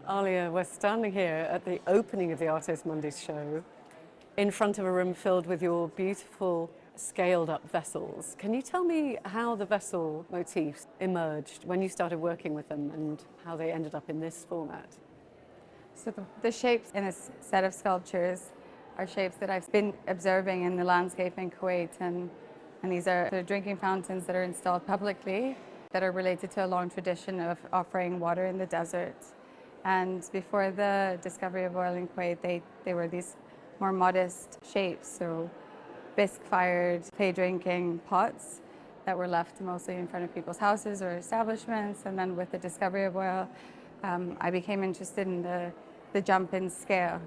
Alia, we're standing here at the opening of the Artist Mundi show in front of a room filled with your beautiful scaled up vessels. Can you tell me how the vessel motifs emerged when you started working with them and how they ended up in this format? So the shapes in this set of sculptures are shapes that I've been observing in the landscape in Kuwait, and these are the drinking fountains that are installed publicly that are related to a long tradition of offering water in the desert. And before the discovery of oil in Kuwait, they were these more modest shapes, so bisque-fired clay drinking pots that were left mostly in front of people's houses or establishments. And then with the discovery of oil, I became interested in the jump in scale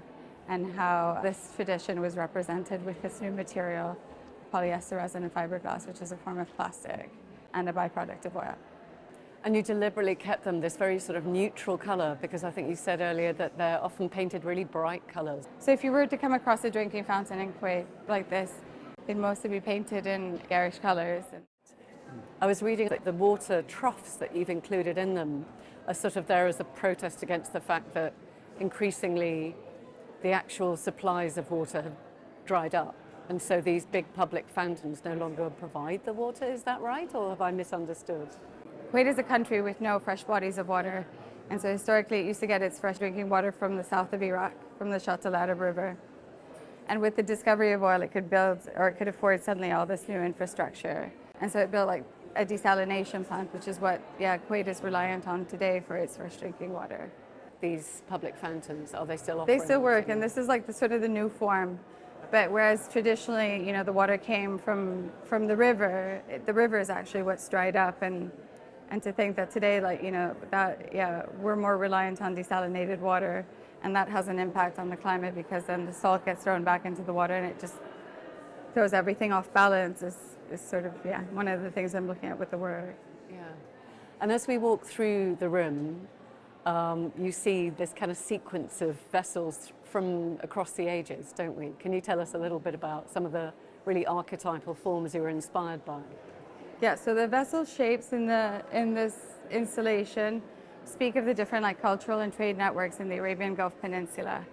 and how this tradition was represented with this new material, polyester resin and fiberglass, which is a form of plastic and a byproduct of oil. And you deliberately kept them this very sort of neutral color because I think you said earlier that they're often painted really bright colors. So if you were to come across a drinking fountain in Kuwait like this, it'd mostly be painted in garish colors. I was reading that the water troughs that you've included in them are sort of there as a protest against the fact that increasingly the actual supplies of water have dried up. And so these big public fountains no longer provide the water. Is that right, or have I misunderstood? Kuwait is a country with no fresh bodies of water, and so historically it used to get its fresh drinking water from the south of Iraq, from the catalogue River. And with the discovery of oil, it could build, or it could afford suddenly all this new infrastructure. And so it built like a desalination plant, which is what Kuwait is reliant on today for its fresh drinking water. These public fountains, are they still offering? They still work, and this is like the sort of the new form. But whereas traditionally, the water came from the river is actually what's dried up, and to think that today, we're more reliant on desalinated water, and that has an impact on the climate because then the salt gets thrown back into the water and it just throws everything off balance is sort of, one of the things I'm looking at with the work. Yeah. And as we walk through the room, you see this kind of sequence of vessels from across the ages, don't we? Can you tell us a little bit about some of the really archetypal forms you were inspired by? Yeah, so the vessel shapes in this installation speak of the different cultural and trade networks in the Arabian Gulf peninsula.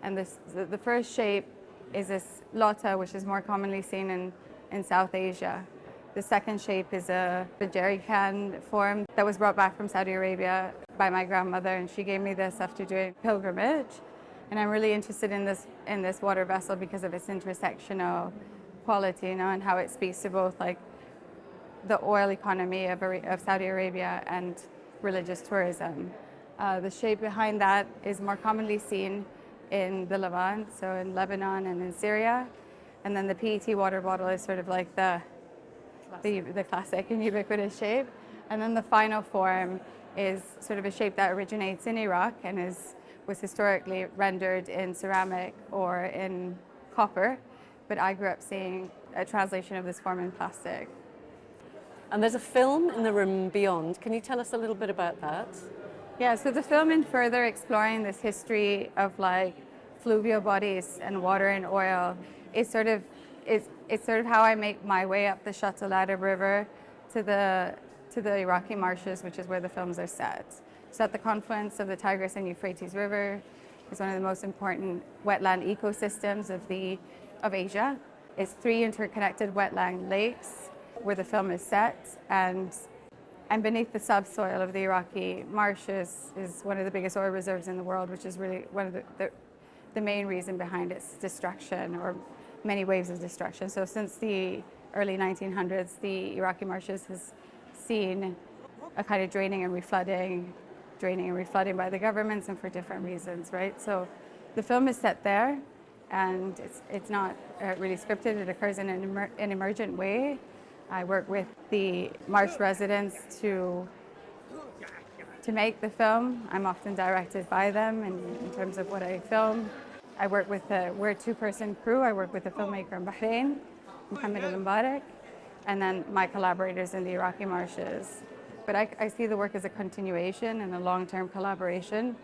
And the first shape is this lotta, which is more commonly seen in South Asia. The second shape is a jerry can form that was brought back from Saudi Arabia by my grandmother, and she gave me this after doing pilgrimage. And I'm really interested in this water vessel because of its intersectional quality, and how it speaks to both the oil economy of Saudi Arabia and religious tourism. The shape behind that is more commonly seen in the Levant, so in Lebanon and in Syria. And then the PET water bottle is sort of like the classic and ubiquitous shape. And then the final form is sort of a shape that originates in Iraq and was historically rendered in ceramic or in copper. But I grew up seeing a translation of this form in plastic. And there's a film in the room beyond. Can you tell us a little bit about that? Yeah, so the film, in further exploring this history of fluvial bodies and water and oil, it's sort of how I make my way up the Catalogue River to the Iraqi marshes, which is where the films are set. So at the confluence of the Tigris and Euphrates River is one of the most important wetland ecosystems of Asia. It's 3 interconnected wetland lakes where the film is set, and beneath the subsoil of the Iraqi marshes is one of the biggest oil reserves in the world, which is really one of the main reason behind its destruction, or many waves of destruction. So since the early 1900s, the Iraqi marshes has seen a kind of draining and reflooding by the governments, and for different reasons, right? So the film is set there, and it's not really scripted. It occurs in an emergent way. I work with the marsh residents to make the film. I'm often directed by them in terms of what I film. I work with we're a 2-person crew. I work with a filmmaker in Bahrain, Mohammed Al-Mubarak, and then my collaborators in the Iraqi marshes. But I see the work as a continuation and a long-term collaboration.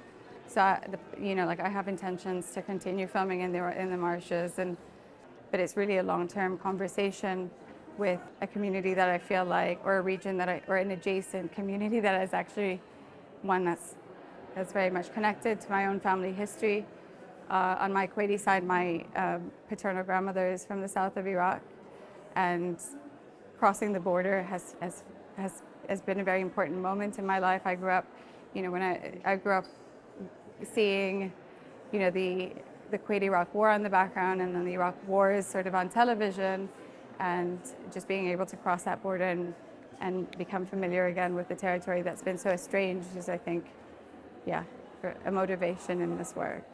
So, I have intentions to continue filming in the marshes, but it's really a long-term conversation with a community that I feel like, or a region or an adjacent community that is actually one that's that's very much connected to my own family history. On my Kuwaiti side, my paternal grandmother is from the south of Iraq, and crossing the border has been a very important moment in my life. I grew up, when I grew up seeing, the Kuwait-Iraq War on the background, and then the Iraq War is sort of on television, and just being able to cross that border and become familiar again with the territory that's been so estranged is, I think, a motivation in this work.